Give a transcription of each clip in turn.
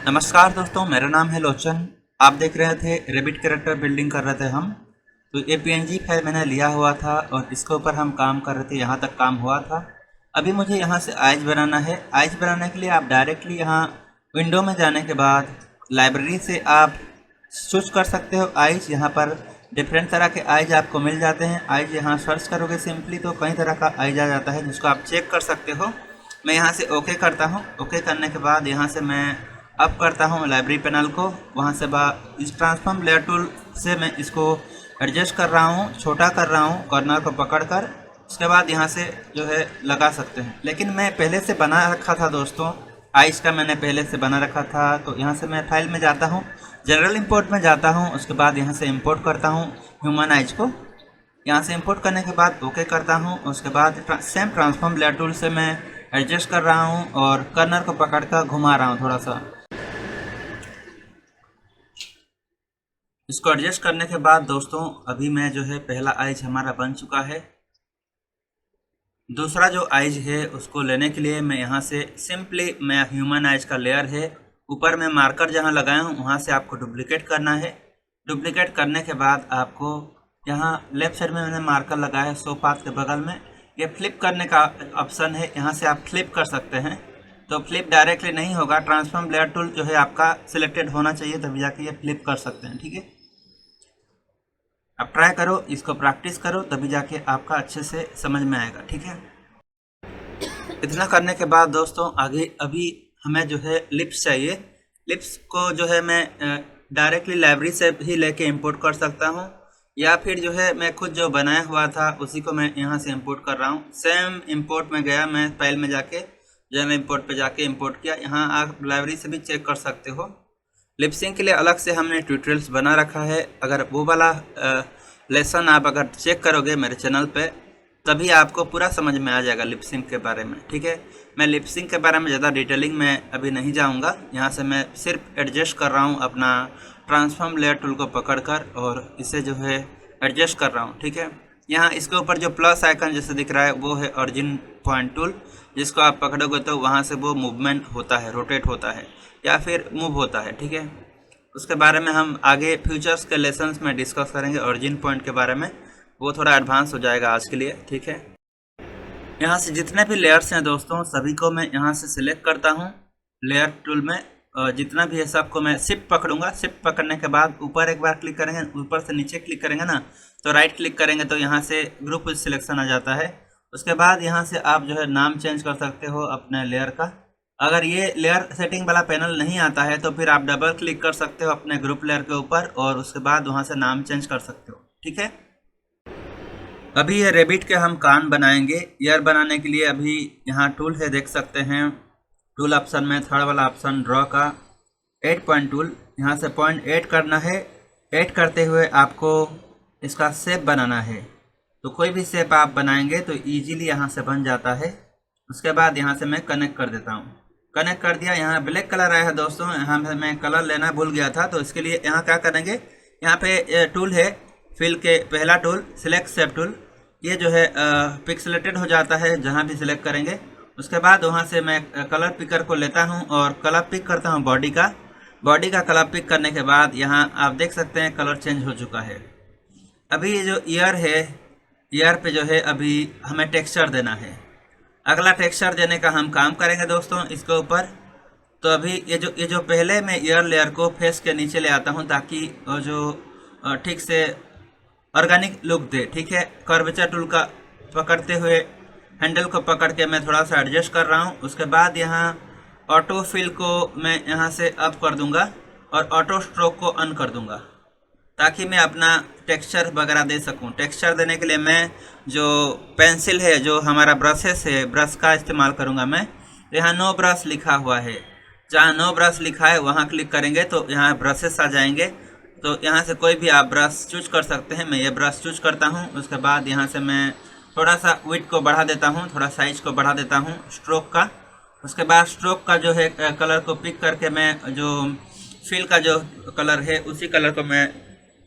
नमस्कार दोस्तों, मेरा नाम है लोचन। आप देख रहे थे रेबिट कैरेक्टर बिल्डिंग कर रहे थे हम। तो ये पीएनजी फाइल मैंने लिया हुआ था और इसके ऊपर हम काम कर रहे थे। यहाँ तक काम हुआ था। अभी मुझे यहाँ से आइज बनाना है। आइज बनाने के लिए आप डायरेक्टली यहाँ विंडो में जाने के बाद लाइब्रेरी से आप चूज कर सकते हो आइज। यहाँ पर डिफरेंट तरह के आइज आपको मिल जाते हैं। आइज यहाँ सर्च करोगे सिंपली तो कई तरह का आइज आ जाता है जिसको आप चेक कर सकते हो। मैं यहाँ से ओके करता हूँ। ओके करने के बाद यहाँ से मैं अप करता हूँ लाइब्रेरी पैनल को। वहाँ से इस ट्रांसफॉर्म लेयर टूल से मैं इसको एडजस्ट कर रहा हूँ, छोटा कर रहा हूँ कॉर्नर को पकड़ कर। उसके बाद यहाँ से जो है लगा सकते हैं। लेकिन मैं पहले से बना रखा था दोस्तों, आइस का मैंने पहले से बना रखा था। तो यहाँ से मैं फाइल में जाता हूँ, जनरल इंपोर्ट में जाता हूँ। उसके बाद यहाँ से इंपोर्ट करता हूँ ह्यूमन आइज को। यहाँ से इंपोर्ट करने के बाद ओके करता हूँ। उसके बाद सेम ट्रांसफॉर्म लेयर टूल से मैं एडजस्ट कर रहा हूँ और कर्नर को पकड़ कर घुमा रहा हूँ थोड़ा सा। इसको एडजस्ट करने के बाद दोस्तों अभी मैं जो है पहला आइज हमारा बन चुका है। दूसरा जो आइज है उसको लेने के लिए मैं यहाँ से सिंपली मैं ह्यूमन आइज का लेयर है ऊपर में मार्कर जहाँ लगाया हूँ वहाँ से आपको डुप्लीकेट करना है। डुप्लीकेट करने के बाद आपको यहाँ लेफ्ट साइड में मैंने मार्कर लगाया है शो पाथ के बगल में। ये फ्लिप करने का ऑप्शन है, यहाँ से आप फ्लिप कर सकते हैं। तो फ्लिप डायरेक्टली नहीं होगा, ट्रांसफॉर्म लेयर टूल जो है आपका सिलेक्टेड होना चाहिए तभी जाके ये फ्लिप कर सकते हैं। ठीक है, आप ट्राई करो, इसको प्रैक्टिस करो तभी जाके आपका अच्छे से समझ में आएगा। ठीक है, इतना करने के बाद दोस्तों आगे अभी हमें जो है लिप्स चाहिए। लिप्स को जो है मैं डायरेक्टली लाइब्रेरी से ही लेके इंपोर्ट कर सकता हूँ या फिर जो है मैं खुद जो बनाया हुआ था उसी को मैं यहाँ से इंपोर्ट कर रहा हूँ। सेम इंपोर्ट में गया मैं फाइल में जाके जनरल इंपोर्ट पे जाके इंपोर्ट किया। यहाँ आप लाइब्रेरी से भी चेक कर सकते हो। लिपसिंग के लिए अलग से हमने ट्यूटोरियल्स बना रखा है। अगर वो वाला लेसन आप अगर चेक करोगे मेरे चैनल पे तभी आपको पूरा समझ में आ जाएगा लिपसिंग के बारे में। ठीक है, मैं लिपसिंग के बारे में ज़्यादा डिटेलिंग में अभी नहीं जाऊंगा। यहाँ से मैं सिर्फ एडजस्ट कर रहा हूँ अपना ट्रांसफॉर्म लेयर टूल को पकड़कर और इसे जो है एडजस्ट कर रहा हूँ। ठीक है, यहाँ इसके ऊपर जो प्लस आइकन जैसे दिख रहा है वो है ओरिजिन पॉइंट टूल, जिसको आप पकड़ोगे तो वहाँ से वो मूवमेंट होता है, रोटेट होता है या फिर मूव होता है। ठीक है, उसके बारे में हम आगे फ्यूचर्स के लेसन्स में डिस्कस करेंगे। ओरिजिन पॉइंट के बारे में वो थोड़ा एडवांस हो जाएगा आज के लिए। ठीक है, यहाँ से जितने भी लेयर्स हैं दोस्तों सभी को मैं यहाँ से सिलेक्ट करता हूँ लेयर टूल में। जितना भी है सबको मैं शिफ्ट पकड़ूंगा। शिफ्ट पकड़ने के बाद ऊपर एक बार क्लिक करेंगे, ऊपर से नीचे क्लिक करेंगे ना तो राइट क्लिक करेंगे तो यहाँ से ग्रुप सिलेक्शन आ जाता है। उसके बाद यहाँ से आप जो है नाम चेंज कर सकते हो अपने लेयर का। अगर ये लेयर सेटिंग वाला पैनल नहीं आता है तो फिर आप डबल क्लिक कर सकते हो अपने ग्रुप लेयर के ऊपर और उसके बाद वहाँ से नाम चेंज कर सकते हो। ठीक है, अभी ये रेबिट के हम कान बनाएंगे। ईयर बनाने के लिए अभी यहाँ टूल है, देख सकते हैं टूल ऑप्शन में थर्ड वाला ऑप्शन ड्रॉ का 8 पॉइंट टूल। यहाँ से पॉइंट ऐड करना है। ऐड करते हुए आपको इसका शेप बनाना है। तो कोई भी शेप आप बनाएंगे तो इजीली यहाँ से बन जाता है। उसके बाद यहाँ से मैं कनेक्ट कर देता हूँ। कनेक्ट कर दिया। यहाँ ब्लैक कलर आया है दोस्तों, यहाँ मैं कलर लेना भूल गया था तो इसके लिए यहाँ क्या करेंगे, यहाँ पे टूल है फिल के पहला टूल सिलेक्ट शेप टूल। ये जो है पिक्सलेटेड हो जाता है जहाँ भी सिलेक्ट करेंगे। उसके बाद वहाँ से मैं कलर पिकर को लेता हूँ और कलर पिक करता हूँ बॉडी का। बॉडी का कलर पिक करने के बाद यहाँ आप देख सकते हैं कलर चेंज हो चुका है। अभी ये जो ईयर है, ईयर पे जो है अभी हमें टेक्सचर देना है। अगला टेक्सचर देने का हम काम करेंगे दोस्तों इसके ऊपर। तो अभी ये जो पहले मैं ईयर लेयर को फेस के नीचे ले आता हूँ ताकि जो ठीक से ऑर्गेनिक लुक दे। ठीक है, कर्वेचर टूल का पकड़ते हुए हैंडल को पकड़ के मैं थोड़ा सा एडजस्ट कर रहा हूँ। उसके बाद यहाँ ऑटो फिल को मैं यहाँ से अप कर दूंगा और ऑटो स्ट्रोक को ऑन कर दूंगा ताकि मैं अपना टेक्सचर वगैरह दे सकूं। टेक्सचर देने के लिए मैं जो पेंसिल है, जो हमारा ब्रशेस है, ब्रश का इस्तेमाल करूंगा मैं। यहाँ नो ब्रश लिखा हुआ है, जहाँ नो ब्रश लिखा है वहाँ क्लिक करेंगे तो यहाँ ब्रशेस आ जाएंगे। तो यहाँ से कोई भी आप ब्रश चूज कर सकते हैं। मैं ये ब्रश चूज करता हूँ। उसके बाद यहाँ से मैं थोड़ा सा विड्थ को बढ़ा देता हूँ, थोड़ा साइज को बढ़ा देता हूँ स्ट्रोक का। उसके बाद स्ट्रोक का जो है कलर को पिक करके मैं जो फिल का जो कलर है उसी कलर को मैं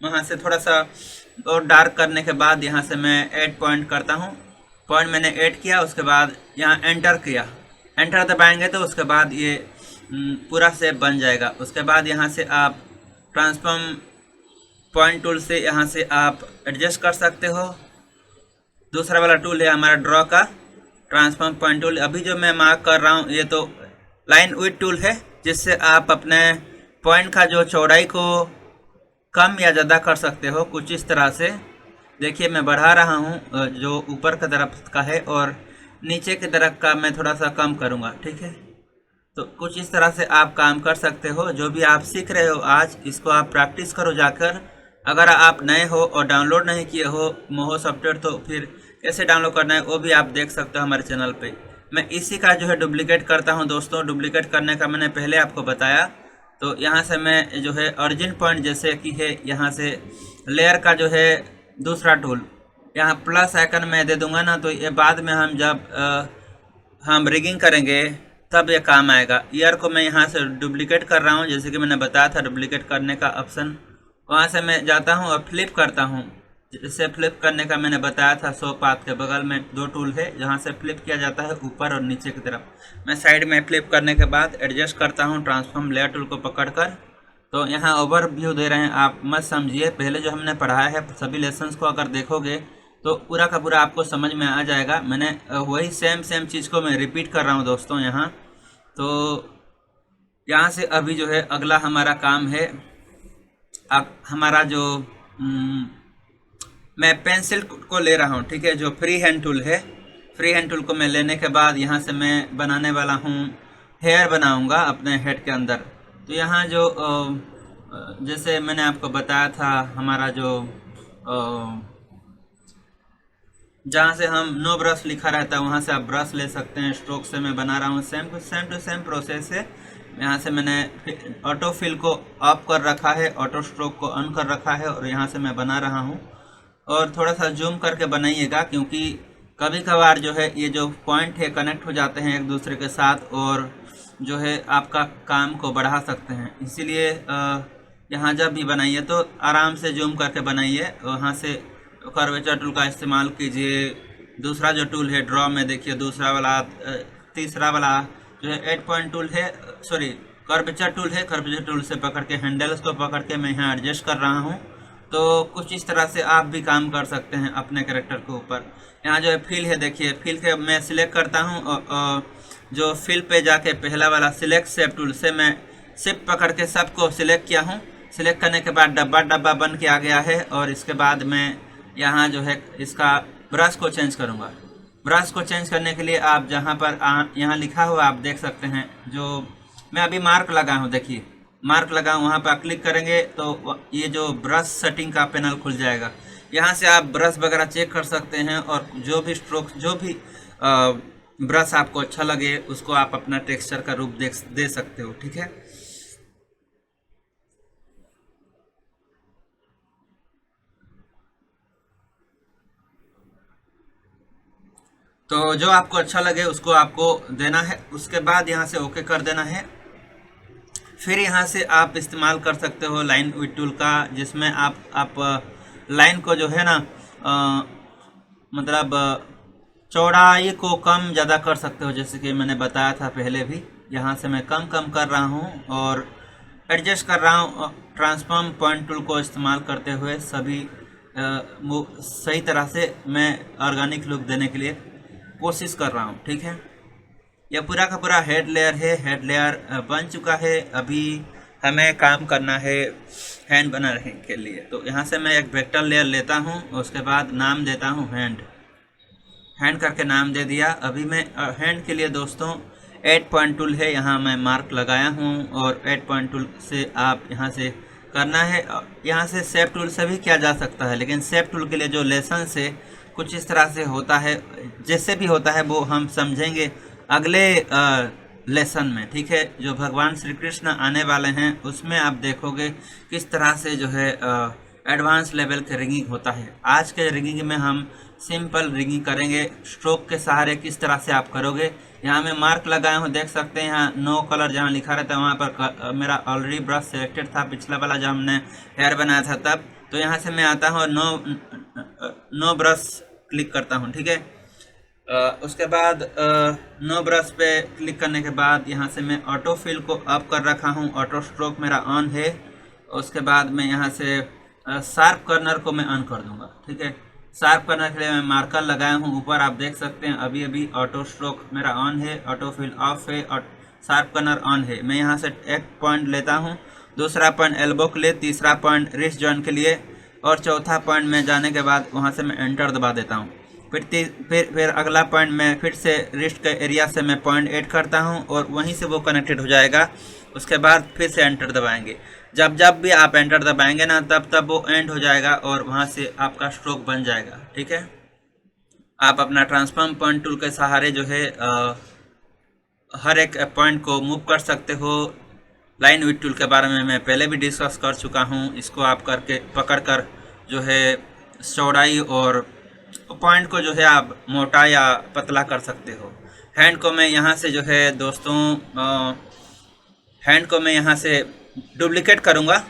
वहाँ से थोड़ा सा और डार्क करने के बाद यहाँ से मैं ऐड पॉइंट करता हूँ। पॉइंट मैंने ऐड किया, उसके बाद यहाँ एंटर किया। एंटर दबाएंगे तो उसके बाद ये पूरा शेप बन जाएगा। उसके बाद यहाँ से आप ट्रांसफॉर्म पॉइंट टूल से यहाँ से आप एडजस्ट कर सकते हो। दूसरा वाला टूल है हमारा ड्रॉ का ट्रांसफॉर्म पॉइंट टूल। अभी जो मैं मार्क कर रहा हूँ ये तो लाइन विड्थ टूल है, जिससे आप अपने पॉइंट का जो चौड़ाई को कम या ज़्यादा कर सकते हो कुछ इस तरह से। देखिए मैं बढ़ा रहा हूँ, जो ऊपर की तरफ का है और नीचे की तरफ का मैं थोड़ा सा कम करूँगा, ठीक है। तो कुछ इस तरह से आप काम कर सकते हो। जो भी आप सीख रहे हो आज, इसको आप प्रैक्टिस करो जाकर। अगर आप नए हो और डाउनलोड नहीं किए हो मोहो सॉफ्टवेयर, तो फिर कैसे डाउनलोड करना है वो भी आप देख सकते हो हमारे चैनल पे। मैं इसी का जो है डुप्लीकेट करता हूं दोस्तों। डुप्लीकेट करने का मैंने पहले आपको बताया। तो यहाँ से मैं जो है ओरिजिन पॉइंट जैसे कि है, यहाँ से लेयर का जो है दूसरा टूल, यहाँ प्लस आइकन मैं दे दूंगा ना, तो ये बाद में हम जब हम रिगिंग करेंगे तब ये काम आएगा। ईयर को मैं यहाँ से डुप्लीकेट कर रहा हूँ, जैसे कि मैंने बताया था डुप्लीकेट करने का ऑप्शन। वहाँ से मैं जाता हूँ और फ्लिप करता हूँ। जैसे फ्लिप करने का मैंने बताया था, शो पाथ के बगल में दो टूल है जहाँ से फ्लिप किया जाता है ऊपर और नीचे की तरफ। मैं साइड में फ्लिप करने के बाद एडजस्ट करता हूँ ट्रांसफॉर्म लेयर टूल को पकड़कर। तो यहाँ ओवरव्यू दे रहे हैं, आप मत समझिए। पहले जो हमने पढ़ाया है सभी लेसन्स को अगर देखोगे तो पूरा का पूरा आपको समझ में आ जाएगा। मैंने वही सेम चीज़ को मैं रिपीट कर रहा हूँ दोस्तों यहाँ। तो यहाँ से अभी जो है अगला हमारा काम है, हमारा जो मैं पेंसिल को ले रहा हूँ, ठीक है, जो फ्री हैंड टूल है। फ्री हैंड टूल को मैं लेने के बाद यहाँ से मैं बनाने वाला हूँ हेयर बनाऊँगा अपने हेड के अंदर। तो यहाँ जो जैसे मैंने आपको बताया था, हमारा जो जहाँ से हम नो ब्रश लिखा रहता है वहाँ से आप ब्रश ले सकते हैं। स्ट्रोक से मैं बना रहा हूँ, सेम टू सेम प्रोसेस है। यहाँ से मैंने ऑटो फिल को ऑफ कर रखा है, ऑटो स्ट्रोक को ऑन कर रखा है और यहाँ से मैं बना रहा हूँ। और थोड़ा सा जूम करके बनाइएगा, क्योंकि कभी कभार जो है ये जो पॉइंट है कनेक्ट हो जाते हैं एक दूसरे के साथ और जो है आपका काम को बढ़ा सकते हैं। इसीलिए यहाँ जब भी बनाइए तो आराम से जूम करके बनाइए। वहाँ से कर्वेचर टूल का इस्तेमाल कीजिए। दूसरा जो टूल है ड्रॉ में देखिए, दूसरा वाला तीसरा वाला जो है 8 पॉइंट टूल है, सॉरी कर्वेचर टूल है। कर्वेचर टूल से पकड़ के हैंडल्स को पकड़ के मैं यहाँ एडजस्ट कर रहा हूँ। तो कुछ इस तरह से आप भी काम कर सकते हैं अपने कैरेक्टर के ऊपर। यहाँ जो है फिल है, देखिए फिल के मैं सिलेक्ट करता हूँ और जो फिल पे जाके पहला वाला सिलेक्ट शेप टूल से मैं शिफ्ट पकड़ के सबको सिलेक्ट किया हूँ। सिलेक्ट करने के बाद डब्बा बन के आ गया है। और इसके बाद मैं यहाँ जो है इसका ब्रश को चेंज करूँगा। ब्रश को चेंज करने के लिए आप जहाँ पर यहाँ लिखा हुआ आप देख सकते हैं, जो मैं अभी मार्क लगा हूँ, देखिए मार्क लगा हूँ, वहाँ पर क्लिक करेंगे तो ये जो ब्रश सेटिंग का पैनल खुल जाएगा। यहाँ से आप ब्रश वगैरह चेक कर सकते हैं और जो भी स्ट्रोक, जो भी ब्रश आपको अच्छा लगे उसको आप अपना टेक्सचर का रूप दे सकते हो, ठीक है। तो जो आपको अच्छा लगे उसको आपको देना है। उसके बाद यहाँ से ओके कर देना है। फिर यहाँ से आप इस्तेमाल कर सकते हो लाइन विड्थ टूल का, जिसमें आप लाइन को जो है ना मतलब चौड़ाई को कम ज़्यादा कर सकते हो, जैसे कि मैंने बताया था पहले भी। यहाँ से मैं कम कर रहा हूँ और एडजस्ट कर रहा हूँ ट्रांसफॉर्म पॉइंट टूल को इस्तेमाल करते हुए। सभी सही तरह से मैं ऑर्गेनिक लुक देने के लिए कोशिश कर रहा हूँ, ठीक है। यह पूरा का पूरा हेड लेयर है। हेड लेयर बन चुका है। अभी हमें काम करना है हैंड बनाने के लिए। तो यहाँ से मैं एक वेक्टर लेयर लेता हूँ, उसके बाद नाम देता हूँ हैंड करके नाम दे दिया। अभी मैं हैंड के लिए दोस्तों 8 पॉइंट टूल है, यहाँ मैं मार्क लगाया हूँ और 8 पॉइंट टूल से आप यहाँ से करना है। यहाँ से शेप टूल से भी किया जा सकता है, लेकिन शेप टूल के लिए जो लेसन से कुछ इस तरह से होता है, जैसे भी होता है वो हम समझेंगे अगले लेसन में, ठीक है। जो भगवान श्री कृष्ण आने वाले हैं उसमें आप देखोगे किस तरह से जो है एडवांस लेवल के रिंगिंग होता है। आज के रिंगिंग में हम सिंपल रिंगिंग करेंगे, स्ट्रोक के सहारे किस तरह से आप करोगे। यहाँ मैं मार्क लगाया हूँ, देख सकते हैं। यहाँ नो कलर जहाँ लिखा रहता है वहाँ पर मेरा ऑलरेडी ब्रश सिलेक्टेड था, पिछला वाला जब हमने हेयर बनाया था तब। तो यहाँ से मैं आता हूँ नो ब्रश क्लिक करता हूँ, ठीक है। उसके बाद नो ब्रश पे क्लिक करने के बाद यहाँ से मैं ऑटो फिल को अप कर रखा हूँ, ऑटो स्ट्रोक मेरा ऑन है। उसके बाद मैं यहाँ से शार्प कॉर्नर को मैं ऑन कर दूँगा, ठीक है। शार्प करने के लिए मैं मार्कर लगाया हूँ, ऊपर आप देख सकते हैं अभी अभी ऑटो स्ट्रोक मेरा ऑन है, ऑटो फिल ऑफ है और शार्प कॉर्नर ऑन है। मैं यहाँ से एक पॉइंट लेता हूँ, दूसरा पॉइंट एल्बो के लिए, तीसरा पॉइंट रिस्ट जॉइंट के लिए और चौथा पॉइंट में जाने के बाद वहाँ से मैं एंटर दबा देता हूँ। फिर अगला पॉइंट मैं फिर से रिस्ट के एरिया से मैं पॉइंट ऐड करता हूँ और वहीं से वो कनेक्टेड हो जाएगा। उसके बाद फिर से एंटर दबाएंगे। जब जब भी आप एंटर दबाएंगे ना तब तब वो एंड हो जाएगा और वहाँ से आपका स्ट्रोक बन जाएगा, ठीक है। आप अपना ट्रांसफॉर्म पॉइंट टूल के सहारे जो है हर एक पॉइंट को मूव कर सकते हो। लाइन विड्थ टूल के बारे में मैं पहले भी डिस्कस कर चुका हूँ। इसको आप करके पकड़ कर जो है चौड़ाई और पॉइंट को जो है आप मोटा या पतला कर सकते हो। हैंड को मैं यहाँ से जो है दोस्तों हैंड को मैं यहाँ से डुप्लीकेट करूँगा।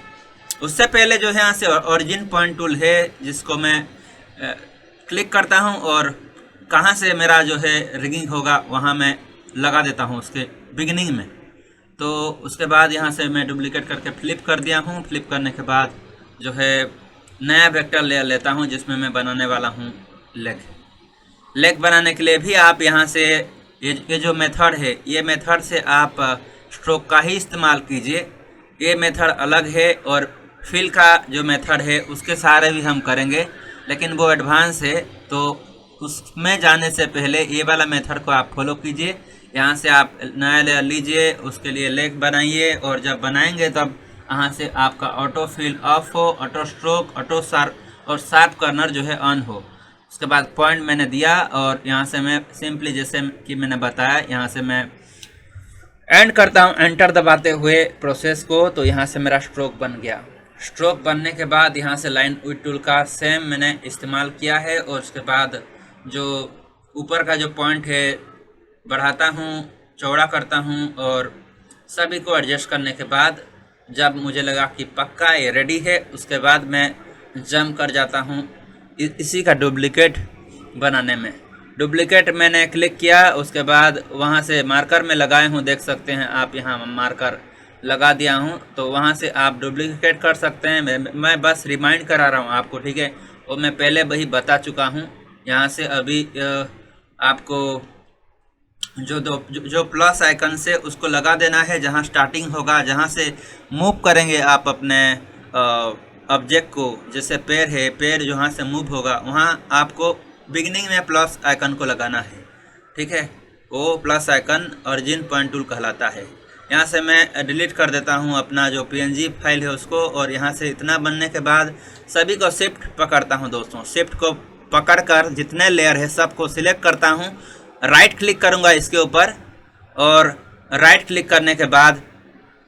उससे पहले जो है यहाँ से ओरिजिन पॉइंट टूल है जिसको मैं क्लिक करता हूँ और कहाँ से मेरा जो है रिगिंग होगा वहाँ मैं लगा देता हूँ उसके बिगिनिंग में। तो उसके बाद यहाँ से मैं डुप्लीकेट करके फ्लिप कर दिया हूँ। फ्लिप करने के बाद जो है नया वेक्टर लेयर लेता हूँ जिसमें मैं बनाने वाला हूँ लेग बनाने के लिए भी आप यहाँ से ये जो मेथड है ये मेथड से आप स्ट्रोक का ही इस्तेमाल कीजिए। ये मेथड अलग है और फिल का जो मेथड है उसके सहारे भी हम करेंगे, लेकिन वो एडवांस है। तो उसमें जाने से पहले ये वाला मेथड को आप फॉलो कीजिए। यहाँ से आप नया लेयर लीजिए, उसके लिए लेग बनाइए और जब बनाएंगे तब यहाँ से आपका ऑटो फिल ऑफ हो, ऑटो स्ट्रोक, ऑटो शार्प और शार्प कॉर्नर जो है ऑन हो। उसके बाद पॉइंट मैंने दिया और यहाँ से मैं सिंपली जैसे कि मैंने बताया यहाँ से मैं एंड करता हूँ एंटर दबाते हुए प्रोसेस को। तो यहाँ से मेरा स्ट्रोक बन गया। स्ट्रोक बनने के बाद यहाँ से लाइन विड्थ टूल का सेम मैंने इस्तेमाल किया है और उसके बाद जो ऊपर का जो पॉइंट है बढ़ाता हूँ, चौड़ा करता हूँ और सभी को एडजस्ट करने के बाद जब मुझे लगा कि पक्का ये रेडी है उसके बाद मैं जंप कर जाता हूँ इसी का डुप्लीकेट बनाने में। डुप्लीकेट मैंने क्लिक किया, उसके बाद वहाँ से मार्कर में लगाए हूँ, देख सकते हैं आप यहाँ मार्कर लगा दिया हूँ। तो वहाँ से आप डुप्लीकेट कर सकते हैं। मैं बस रिमाइंड करा रहा हूँ आपको, ठीक है। और मैं पहले वही बता चुका हूँ। यहाँ से अभी आपको जो प्लस आइकन से उसको लगा देना है जहाँ स्टार्टिंग होगा, जहाँ से मूव करेंगे आप अपने ऑब्जेक्ट को। जैसे पैर है, पैर जहाँ से मूव होगा वहाँ आपको बिगिनिंग में प्लस आइकन को लगाना है, ठीक है। वो plus icon origin point tool कहलाता है। यहाँ से मैं डिलीट कर देता हूँ अपना जो PNG फाइल है उसको। और यहाँ से इतना बनने के बाद सभी को शिफ्ट पकड़ता हूँ दोस्तों। शिफ्ट को पकड़कर जितने लेयर है सबको सिलेक्ट करता हूँ, राइट क्लिक करूँगा इसके ऊपर और राइट क्लिक करने के बाद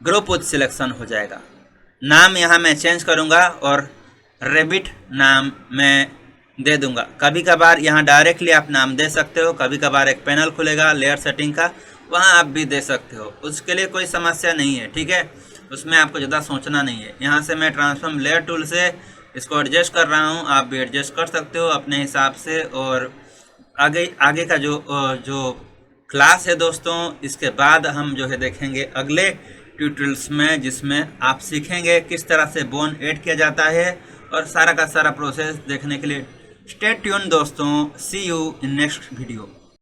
ग्रुप विथ सिलेक्शन हो जाएगा। नाम यहाँ मैं चेंज करूँगा और रैबिट नाम मैं दे दूंगा। कभी कभार यहाँ डायरेक्टली आप नाम दे सकते हो, कभी कभार एक पैनल खुलेगा लेयर सेटिंग का, वहाँ आप भी दे सकते हो। उसके लिए कोई समस्या नहीं है, ठीक है। उसमें आपको ज़्यादा सोचना नहीं है। यहाँ से मैं ट्रांसफॉर्म लेयर टूल से इसको एडजस्ट कर रहा हूँ, आप भी एडजस्ट कर सकते हो अपने हिसाब से। और आगे का जो क्लास है दोस्तों, इसके बाद हम जो है देखेंगे अगले ट्यूटोरियल्स में, जिसमें आप सीखेंगे किस तरह से बोन ऐड किया जाता है और सारा का सारा प्रोसेस देखने के लिए स्टे ट्यून दोस्तों। सी यू इन नेक्स्ट वीडियो।